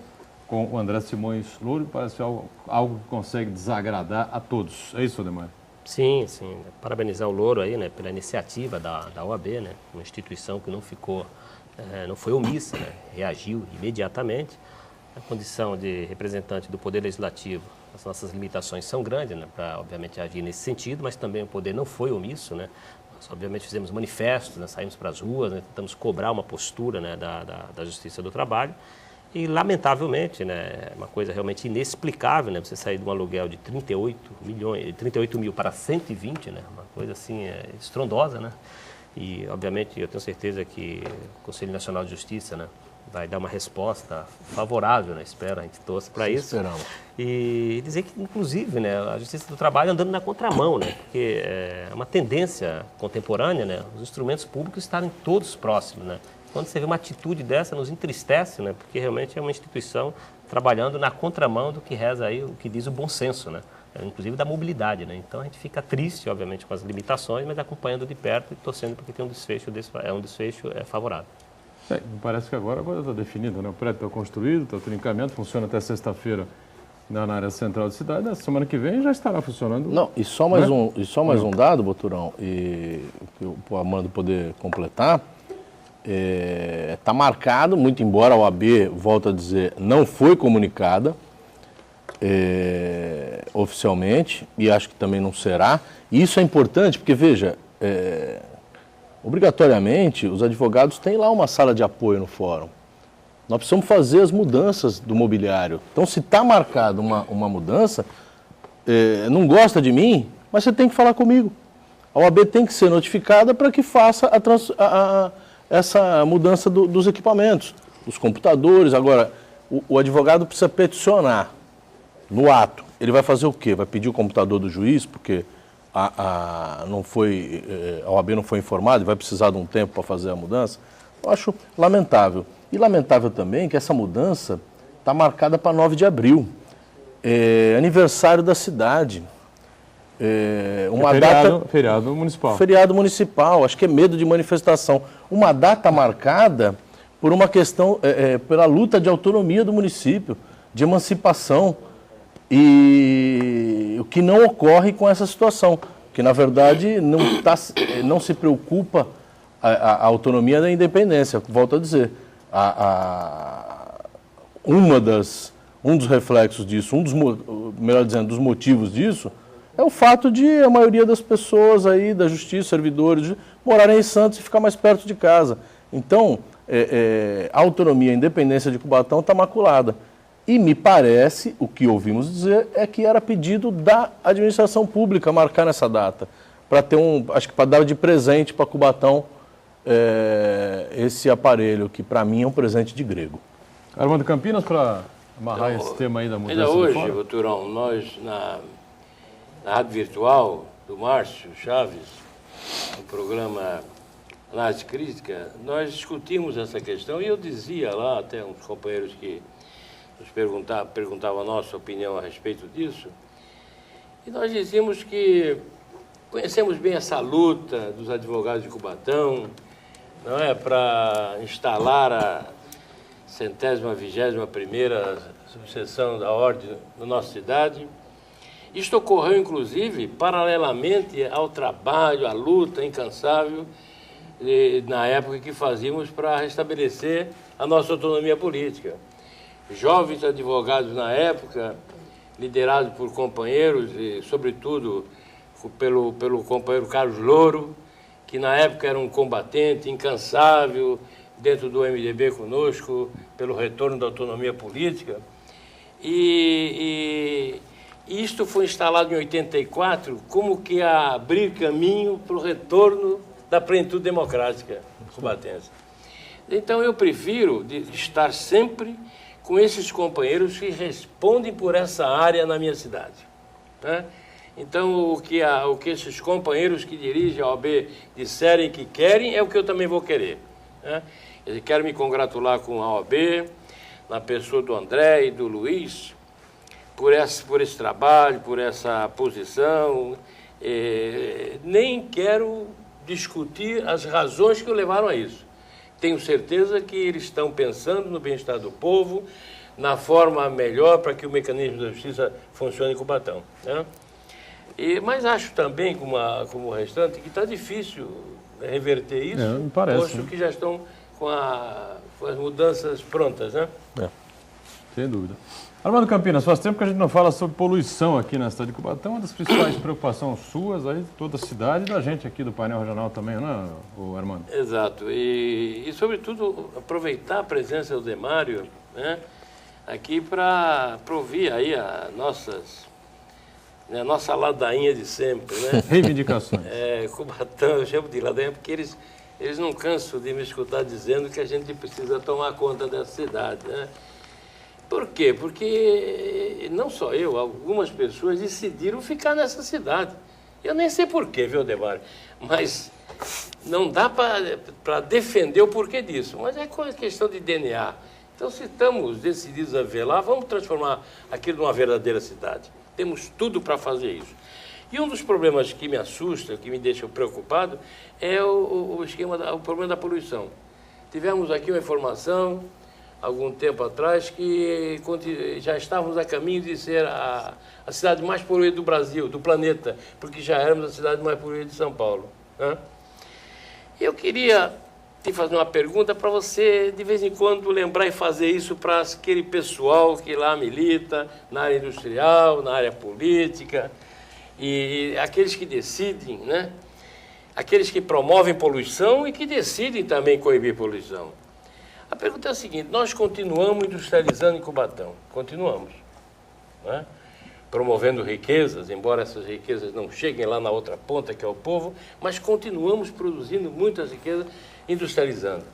o André Simões Louro, parece algo que consegue desagradar a todos. É isso, Ademar? Sim, sim. Parabenizar o Louro aí, né, pela iniciativa da OAB, né, uma instituição que não foi omissa, né, reagiu imediatamente. A condição de representante do Poder Legislativo, as nossas limitações são grandes, né, para, obviamente, agir nesse sentido, mas também o Poder não foi omisso, né. Nós, obviamente, fizemos manifestos, né, saímos para as ruas, né, tentamos cobrar uma postura, né, da Justiça do Trabalho. E, lamentavelmente, né, é uma coisa realmente inexplicável, né, você sair de um aluguel de 38 mil para 120, né, uma coisa assim estrondosa, né, e, obviamente, eu tenho certeza que o Conselho Nacional de Justiça, né, vai dar uma resposta favorável, né, espero, a gente torce para isso. Esperamos. E dizer que, inclusive, né, a Justiça do Trabalho andando na contramão, né, porque é uma tendência contemporânea, né, os instrumentos públicos estarem todos próximos, né. Quando você vê uma atitude dessa, nos entristece, né? Porque realmente é uma instituição trabalhando na contramão do que reza aí, o que diz o bom senso, né? Inclusive da mobilidade, né? Então a gente fica triste, obviamente, com as limitações, mas acompanhando de perto e torcendo porque tem um desfecho favorável. Parece que agora a coisa está definida, né? O prédio está construído, está tudo em encaminhamento, funciona até sexta-feira na área central da cidade, na semana que vem já estará funcionando. Não, e só mais um dado, Boturão, e o Armando poder completar, está marcado, muito embora a OAB, volto a dizer, não foi comunicada oficialmente, e acho que também não será. E isso é importante porque, veja, obrigatoriamente os advogados têm lá uma sala de apoio no fórum. Nós precisamos fazer as mudanças do mobiliário. Então, se está marcada uma mudança, não gosta de mim, mas você tem que falar comigo. A OAB tem que ser notificada para que faça essa mudança dos equipamentos, os computadores. Agora, o advogado precisa peticionar no ato. Ele vai fazer o quê? Vai pedir o computador do juiz, porque a OAB não foi informada e vai precisar de um tempo para fazer a mudança? Eu acho lamentável. E lamentável também que essa mudança está marcada para 9 de abril, aniversário da cidade. Feriado municipal. Feriado municipal, acho que é medo de manifestação. Uma data marcada por uma questão, pela luta de autonomia do município, de emancipação, e o que não ocorre com essa situação, que na verdade não se preocupa a autonomia da independência, volto a dizer. Um dos reflexos disso, melhor dizendo, dos motivos disso, é o fato de a maioria das pessoas aí, da justiça, servidores, morarem em Santos e ficar mais perto de casa. Então, a autonomia, a independência de Cubatão está maculada. E me parece, o que ouvimos dizer, é que era pedido da administração pública marcar nessa data, para ter acho que para dar de presente para Cubatão esse aparelho, que para mim é um presente de grego. Armando Campinas, para amarrar esse tema aí da mudança. Ainda hoje, Boturão, nós na rádio virtual do Márcio Chaves, no programa Análise Crítica, nós discutimos essa questão e eu dizia lá, até uns companheiros que nos perguntavam a nossa opinião a respeito disso, e nós dizíamos que conhecemos bem essa luta dos advogados de Cubatão, não é, para instalar a 121ª subseção da ordem na nossa cidade. Isto ocorreu, inclusive, paralelamente ao trabalho, à luta incansável na época que fazíamos para restabelecer a nossa autonomia política. Jovens advogados na época, liderados por companheiros, e sobretudo pelo companheiro Carlos Louro, que na época era um combatente incansável dentro do MDB conosco, pelo retorno da autonomia política. E isto foi instalado em 84 como que a abrir caminho para o retorno da plenitude democrática cubatense. Então eu prefiro estar sempre com esses companheiros que respondem por essa área na minha cidade, né? Então, o que esses companheiros que dirigem a OAB disserem que querem, é o que eu também vou querer, né? Eu quero me congratular com a OAB, na pessoa do André e do Luiz, por esse trabalho, por essa posição. Nem quero discutir as razões que o levaram a isso. Tenho certeza que eles estão pensando no bem-estar do povo, na forma melhor para que o mecanismo da justiça funcione em Cubatão, né? Mas acho também, como o restante, que está difícil reverter isso, me parece, posto que já estão com as mudanças prontas, né? Sem dúvida. Armando Campinas, faz tempo que a gente não fala sobre poluição aqui na cidade de Cubatão, uma das principais preocupações suas, aí, toda a cidade e da gente aqui do painel regional também, né, Armando? Exato. E sobretudo, aproveitar a presença do Demário, né, aqui para ouvir aí a nossa ladainha de sempre, né? Reivindicações. Cubatão, eu chamo de ladainha porque eles não cansam de me escutar dizendo que a gente precisa tomar conta dessa cidade, né? Por quê? Porque não só eu, algumas pessoas decidiram ficar nessa cidade. Eu nem sei porquê, viu, Demário? Mas não dá para defender o porquê disso. Mas é questão de DNA. Então, se estamos decididos a ver lá, vamos transformar aquilo numa verdadeira cidade. Temos tudo para fazer isso. E um dos problemas que me assusta, que me deixa preocupado, é o problema da poluição. Tivemos aqui uma informação algum tempo atrás, que já estávamos a caminho de ser a cidade mais poluída do Brasil, do planeta, porque já éramos a cidade mais poluída de São Paulo, né? Eu queria te fazer uma pergunta para você, de vez em quando, lembrar e fazer isso para aquele pessoal que lá milita, na área industrial, na área política, e aqueles que decidem, né? Aqueles que promovem poluição e que decidem também coibir poluição. A pergunta é a seguinte: nós continuamos industrializando em Cubatão, continuamos, né? Promovendo riquezas, embora essas riquezas não cheguem lá na outra ponta, que é o povo, mas continuamos produzindo muitas riquezas, industrializando.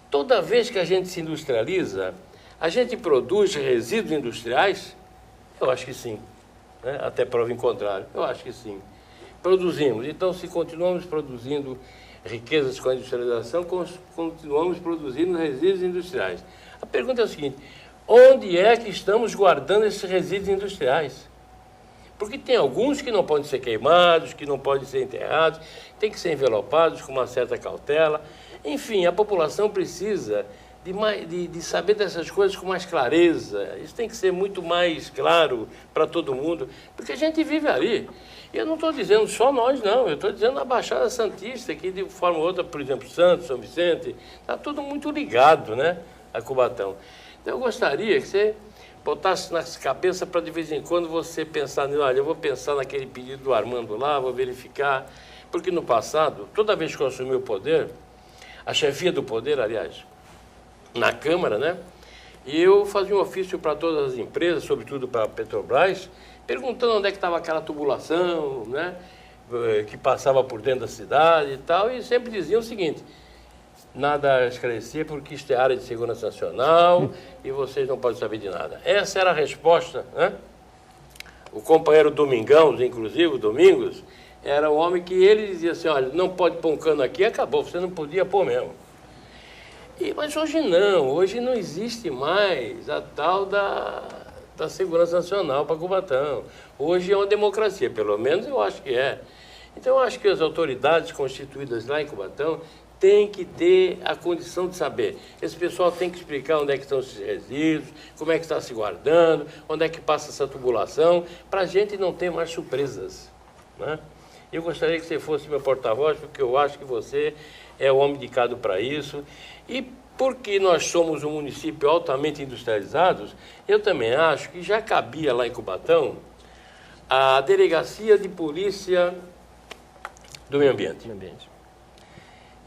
Toda vez que a gente se industrializa, a gente produz resíduos industriais? Eu acho que sim, né? Até prova em contrário, eu acho que sim. Produzimos. Então, se continuamos produzindo riquezas com a industrialização, continuamos produzindo resíduos industriais. A pergunta é a seguinte: onde é que estamos guardando esses resíduos industriais? Porque tem alguns que não podem ser queimados, que não podem ser enterrados, tem que ser envelopados com uma certa cautela. Enfim, a população precisa de saber dessas coisas com mais clareza. Isso tem que ser muito mais claro para todo mundo, porque a gente vive ali. E eu não estou dizendo só nós, não. Eu estou dizendo a Baixada Santista, que de forma ou outra, por exemplo, Santos, São Vicente, está tudo muito ligado, né, a Cubatão. Então, eu gostaria que você botasse na cabeça para, de vez em quando, você pensar, olha, eu vou pensar naquele pedido do Armando lá, vou verificar. Porque no passado, toda vez que eu assumi o poder, a chefia do poder, aliás, na Câmara, né, eu fazia um ofício para todas as empresas, sobretudo para a Petrobras, perguntando onde é que estava aquela tubulação, né, que passava por dentro da cidade e tal, e sempre diziam o seguinte: nada a esclarecer porque isto é área de segurança nacional e vocês não podem saber de nada. Essa era a resposta, né? O companheiro Domingão, inclusive, o Domingos, era o homem que ele dizia assim: olha, não pode pôr um cano aqui, acabou, você não podia pôr mesmo. Mas hoje não existe mais a tal da segurança nacional para Cubatão. Hoje é uma democracia, pelo menos eu acho que é. Então, eu acho que as autoridades constituídas lá em Cubatão têm que ter a condição de saber. Esse pessoal tem que explicar onde é que estão esses resíduos, como é que está se guardando, onde é que passa essa tubulação, para a gente não ter mais surpresas, né? Eu gostaria que você fosse meu porta-voz, porque eu acho que você é o homem indicado para isso. E porque nós somos um município altamente industrializado, eu também acho que já cabia lá em Cubatão a Delegacia de Polícia do Meio Ambiente.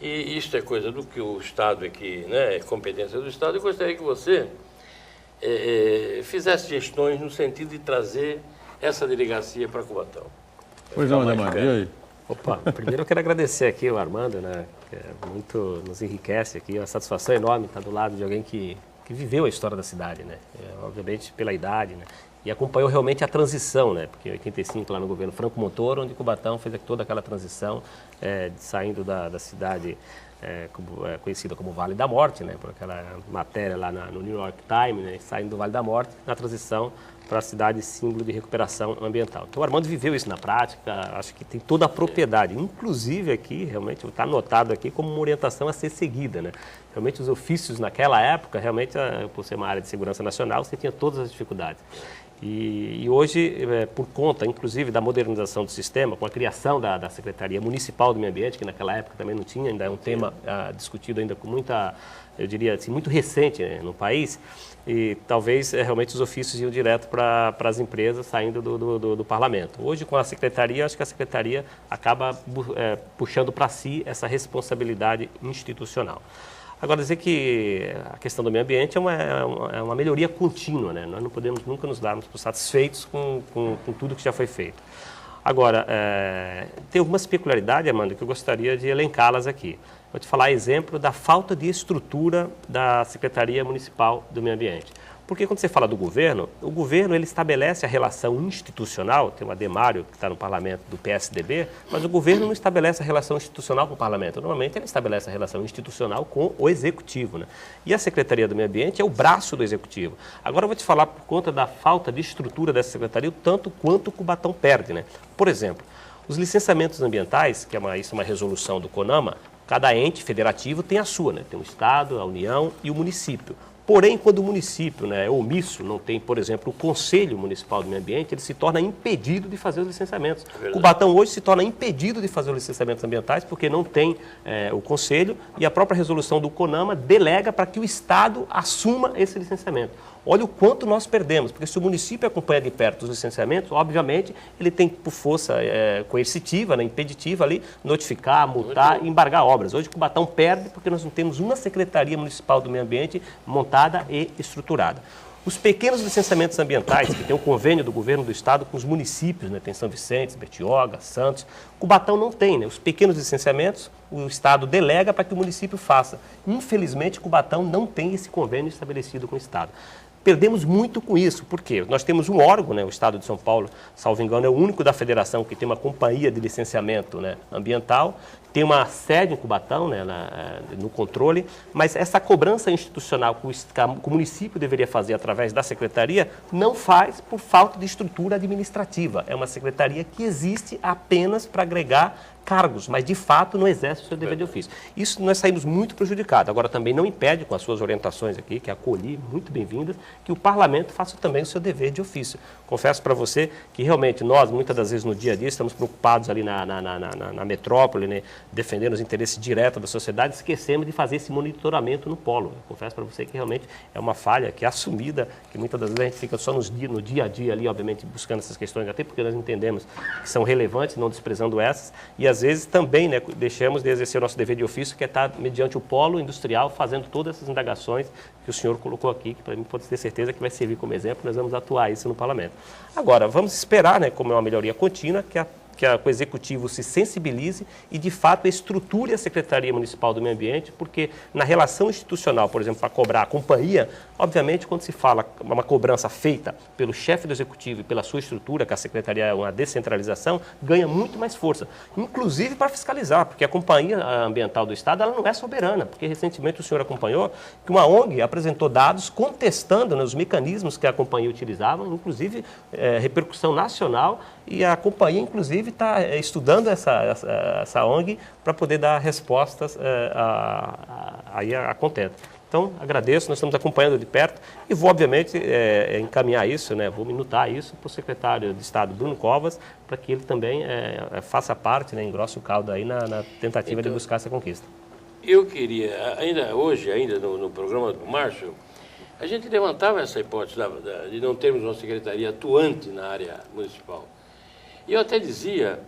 E isso é coisa do que o Estado aqui, né, é competência do Estado. Eu gostaria que você fizesse gestões no sentido de trazer essa delegacia para Cubatão. Pois não, Ademar, e aí? Opa, primeiro eu quero agradecer aqui o Armando, né, que muito nos enriquece aqui, uma satisfação enorme estar do lado de alguém que viveu a história da cidade, né, obviamente pela idade, né, e acompanhou realmente a transição, né, porque em 85 lá no governo Franco Montoro, onde Cubatão fez toda aquela transição, saindo da cidade conhecida como Vale da Morte, né, por aquela matéria lá no New York Times, né, saindo do Vale da Morte, na transição para a cidade símbolo de recuperação ambiental. Então o Armando viveu isso na prática, acho que tem toda a propriedade, inclusive aqui, realmente, está anotado aqui como uma orientação a ser seguida, né? Realmente os ofícios naquela época, realmente, por ser uma área de segurança nacional, você tinha todas as dificuldades. E hoje, por conta, inclusive, da modernização do sistema, com a criação da Secretaria Municipal do Meio Ambiente, que naquela época também não tinha, ainda é um tema discutido ainda com muita, eu diria assim, muito recente, né, no país, e talvez realmente os ofícios iam direto para as empresas saindo do parlamento. Hoje, com a Secretaria, acho que a Secretaria acaba puxando para si essa responsabilidade institucional. Agora, dizer que a questão do meio ambiente é uma melhoria contínua, né? Nós não podemos nunca nos darmos por satisfeitos com tudo que já foi feito. Agora, tem algumas peculiaridades, Amanda, que eu gostaria de elencá-las aqui. Vou te falar exemplo da falta de estrutura da Secretaria Municipal do Meio Ambiente. Porque quando você fala do governo, o governo ele estabelece a relação institucional, tem o Ademário que está no parlamento do PSDB, mas o governo não estabelece a relação institucional com o parlamento. Normalmente ele estabelece a relação institucional com o executivo, né? E a Secretaria do Meio Ambiente é o braço do executivo. Agora eu vou te falar por conta da falta de estrutura dessa secretaria, o tanto quanto o Cubatão perde, né? Por exemplo, os licenciamentos ambientais, que isso é uma resolução do CONAMA, cada ente federativo tem a sua, né? Tem o Estado, a União e o município. Porém, quando o município, né, é omisso, não tem, por exemplo, o Conselho Municipal do Meio Ambiente, ele se torna impedido de fazer os licenciamentos. Cubatão hoje se torna impedido de fazer os licenciamentos ambientais porque não tem o Conselho e a própria resolução do CONAMA delega para que o Estado assuma esse licenciamento. Olha o quanto nós perdemos, porque se o município acompanha de perto os licenciamentos, obviamente, ele tem por força coercitiva, né, impeditiva ali, notificar, multar e embargar obras. Hoje Cubatão perde porque nós não temos uma Secretaria Municipal do Meio Ambiente montada e estruturada. Os pequenos licenciamentos ambientais, que tem um convênio do governo do estado com os municípios, né, tem São Vicente, Bertioga, Santos, Cubatão não tem, né? Os pequenos licenciamentos o estado delega para que o município faça. Infelizmente, Cubatão não tem esse convênio estabelecido com o estado. Perdemos muito com isso, porque nós temos um órgão, né, o Estado de São Paulo, salvo engano, é o único da federação que tem uma companhia de licenciamento, né, ambiental, tem uma sede em Cubatão, né, no controle, mas essa cobrança institucional que o município deveria fazer através da secretaria não faz por falta de estrutura administrativa. É uma secretaria que existe apenas para agregar cargos, mas de fato não exerce o seu dever de ofício. Isso nós saímos muito prejudicados. Agora também não impede, com as suas orientações aqui, que acolhi, muito bem-vindas, que o parlamento faça também o seu dever de ofício. Confesso para você que realmente nós, muitas das vezes no dia a dia, estamos preocupados ali na metrópole, né, defendendo os interesses diretos da sociedade, esquecemos de fazer esse monitoramento no polo. Eu confesso para você que realmente é uma falha que é assumida, que muitas das vezes a gente fica só no dia a dia ali, obviamente, buscando essas questões, até porque nós entendemos que são relevantes, não desprezando essas, e às vezes também, né, deixamos de exercer o nosso dever de ofício, que é estar mediante o polo industrial, fazendo todas essas indagações que o senhor colocou aqui, que para mim pode ter certeza que vai servir como exemplo, nós vamos atuar isso no parlamento. Agora, vamos esperar, né, como é uma melhoria contínua, que o Executivo se sensibilize e, de fato, estruture a Secretaria Municipal do Meio Ambiente, porque na relação institucional, por exemplo, para cobrar a companhia, obviamente, quando se fala uma cobrança feita pelo chefe do Executivo e pela sua estrutura, que a Secretaria é uma descentralização, ganha muito mais força, inclusive para fiscalizar, porque a Companhia Ambiental do Estado ela não é soberana, porque recentemente o senhor acompanhou que uma ONG apresentou dados contestando, né, os mecanismos que a companhia utilizava, inclusive repercussão nacional, e a companhia, inclusive, está estudando essa ONG para poder dar respostas a contento. Então, agradeço, nós estamos acompanhando de perto e vou, obviamente, encaminhar isso, né, vou minutar isso para o secretário de Estado, Bruno Covas, para que ele também faça parte, né, engrosse o caldo aí na tentativa de buscar essa conquista. Eu queria, ainda hoje, no programa do Márcio, a gente levantava essa hipótese de não termos uma secretaria atuante na área municipal. E eu até dizia,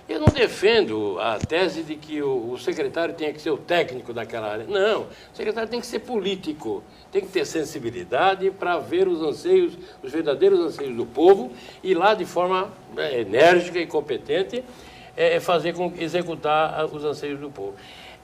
eu não defendo a tese de que o secretário tenha que ser o técnico daquela área. Não, o secretário tem que ser político, tem que ter sensibilidade para ver os anseios, os verdadeiros anseios do povo e lá de forma enérgica e competente executar os anseios do povo.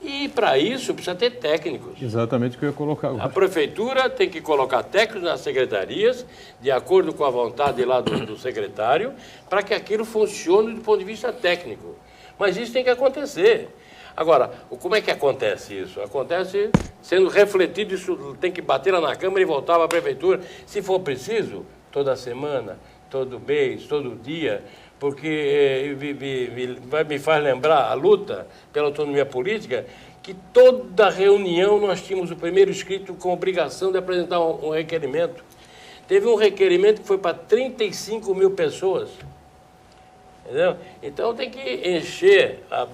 E, para isso, precisa ter técnicos. Exatamente o que eu ia colocar agora. A prefeitura tem que colocar técnicos nas secretarias, de acordo com a vontade lá do secretário, para que aquilo funcione do ponto de vista técnico. Mas isso tem que acontecer. Agora, como é que acontece isso? Acontece sendo refletido, isso tem que bater lá na Câmara e voltar para a prefeitura, se for preciso, toda semana, todo mês, todo dia, porque me faz lembrar a luta pela autonomia política, que toda reunião nós tínhamos o primeiro escrito com obrigação de apresentar um requerimento. Teve um requerimento que foi para 35 mil pessoas. Entendeu? Então tem que encher a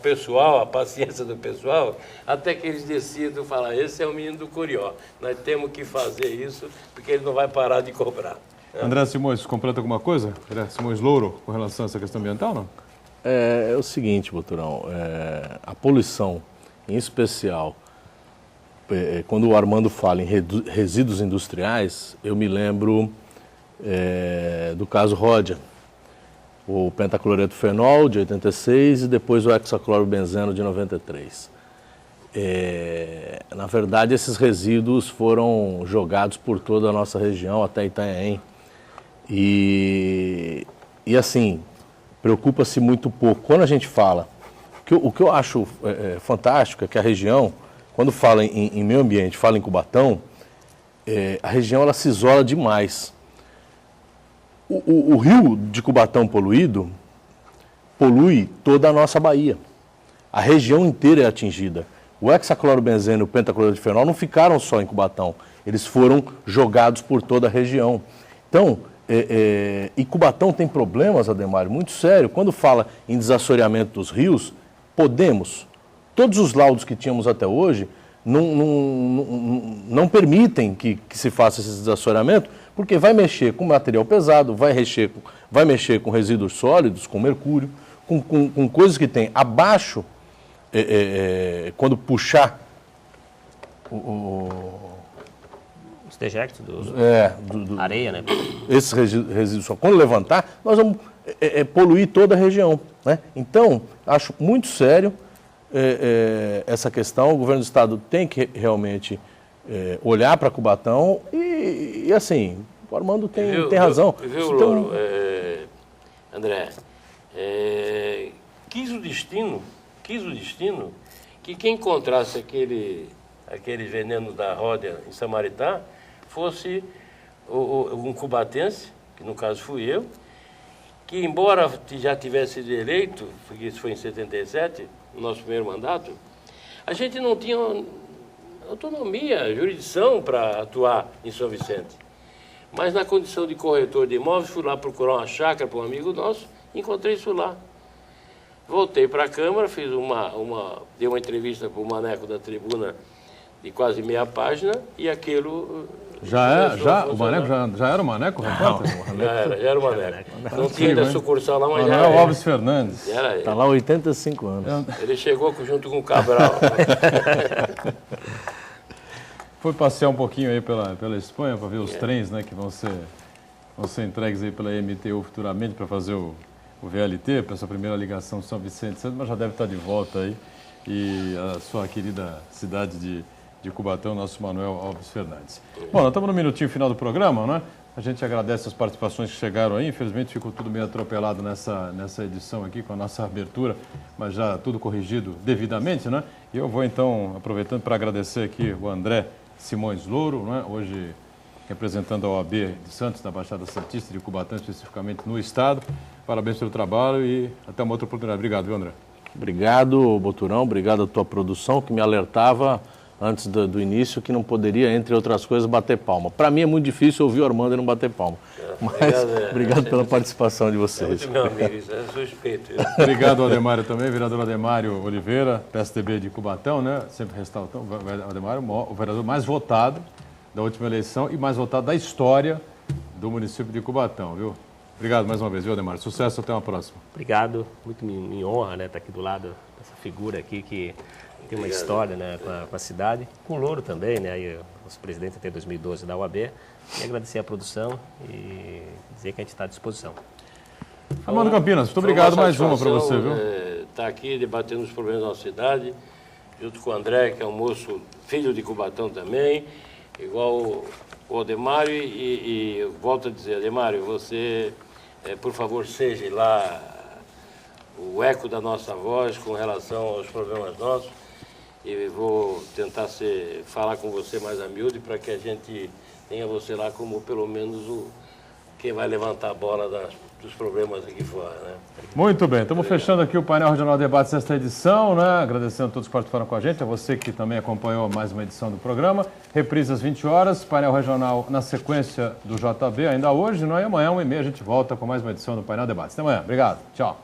paciência do pessoal, até que eles decidam falar, esse é o menino do Curió. Nós temos que fazer isso, porque ele não vai parar de cobrar. André Simões, completa alguma coisa? André Simões Louro, com relação a essa questão ambiental, não? É o seguinte, Boturão, a poluição, em especial, quando o Armando fala em resíduos industriais, eu me lembro do caso Ródia, o pentacloreto-fenol de 86 e depois o hexaclorobenzeno de 93. Na verdade, esses resíduos foram jogados por toda a nossa região, até Itanhaém. E assim, preocupa-se muito pouco. Quando a gente fala, o que eu acho fantástico é que a região, quando fala em meio ambiente, fala em Cubatão, a região ela se isola demais. O rio de Cubatão poluído polui toda a nossa Bahia. A região inteira é atingida. o hexaclorobenzeno e o pentaclorodifenol não ficaram só em Cubatão, eles foram jogados por toda a região. Então, e Cubatão tem problemas, Ademário, muito sério. Quando fala em desassoreamento dos rios, todos os laudos que tínhamos até hoje não permitem que se faça esse desassoreamento, porque vai mexer com material pesado, vai mexer com resíduos sólidos, com mercúrio, com coisas que tem abaixo, quando puxar os dejectos areia, né? Esses resíduos sólidos, quando levantar, nós vamos poluir toda a região, né? Então, acho muito sério essa questão. O governo do estado tem que realmente olhar para Cubatão e assim, o Armando tem razão. Viu, Louro, André, quis o destino que quem encontrasse aquele veneno da ródia em Samaritá fosse um cubatense, que no caso fui eu, que embora já tivesse sido eleito, porque isso foi em 77, no nosso primeiro mandato, a gente não tinha autonomia, jurisdição para atuar em São Vicente. Mas na condição de corretor de imóveis, fui lá procurar uma chácara para um amigo nosso, encontrei isso lá. Voltei para a Câmara, dei uma entrevista para o Maneco da Tribuna de quase meia página e aquilo... O Maneco já era o Maneco? Já era o Maneco. Não tinha ainda sucursal lá, mas já era. Alves Fernandes. Está lá há 85 anos. Ele chegou junto com o Cabral. Foi passear um pouquinho aí pela Espanha para ver os trens, né, que vão ser entregues aí pela MTU futuramente para fazer o VLT, para essa primeira ligação São Vicente, mas já deve estar de volta aí. E a sua querida cidade de Cubatão, nosso Manuel Alves Fernandes. Bom, nós estamos no minutinho final do programa, né? A gente agradece as participações que chegaram aí. Infelizmente ficou tudo meio atropelado nessa edição aqui com a nossa abertura, mas já tudo corrigido devidamente, né? E eu vou então, aproveitando para agradecer aqui o André Simões Louro, né? Hoje representando a OAB de Santos, da Baixada Santista de Cubatão, especificamente no estado. Parabéns pelo trabalho e até uma outra oportunidade. Obrigado, viu, André? Obrigado, Boturão. Obrigado à tua produção, que me alertava antes do início que não poderia, entre outras coisas, bater palma. Para mim é muito difícil ouvir o Armando e não bater palma. Mas obrigado pela participação de vocês. Meu amigo, isso é suspeito. Obrigado ao Ademário também, vereador Ademário Oliveira, PSDB de Cubatão, né? Sempre ressaltando, o Ademário, o vereador mais votado da última eleição e mais votado da história do município de Cubatão, viu? Obrigado mais uma vez, viu, Ademário? Sucesso, até uma próxima. Obrigado, muito me honra, né, estar aqui do lado dessa figura aqui que tem uma história, né, com a cidade, com o Louro também, né, e nosso presidente até 2012 da UAB, e agradecer a produção e dizer que a gente está à disposição. Armando Campinas, muito obrigado, mais uma para você, viu? Estar aqui debatendo os problemas da nossa cidade, junto com o André, que é um moço, filho de Cubatão também, igual o Ademário, e volto a dizer, Ademário, você, por favor, seja lá o eco da nossa voz com relação aos problemas nossos, e vou tentar falar com você mais a miúde para que a gente tenha você lá como pelo menos quem vai levantar a bola dos problemas aqui fora, né? Muito bem, estamos fechando aqui o painel Regional Debates desta edição, né? Agradecendo a todos que participaram com a gente, a você que também acompanhou mais uma edição do programa. Reprise às 20 horas, painel regional na sequência do JB ainda hoje, não é? E amanhã, 1h30, a gente volta com mais uma edição do painel Debates. Até amanhã, obrigado, tchau.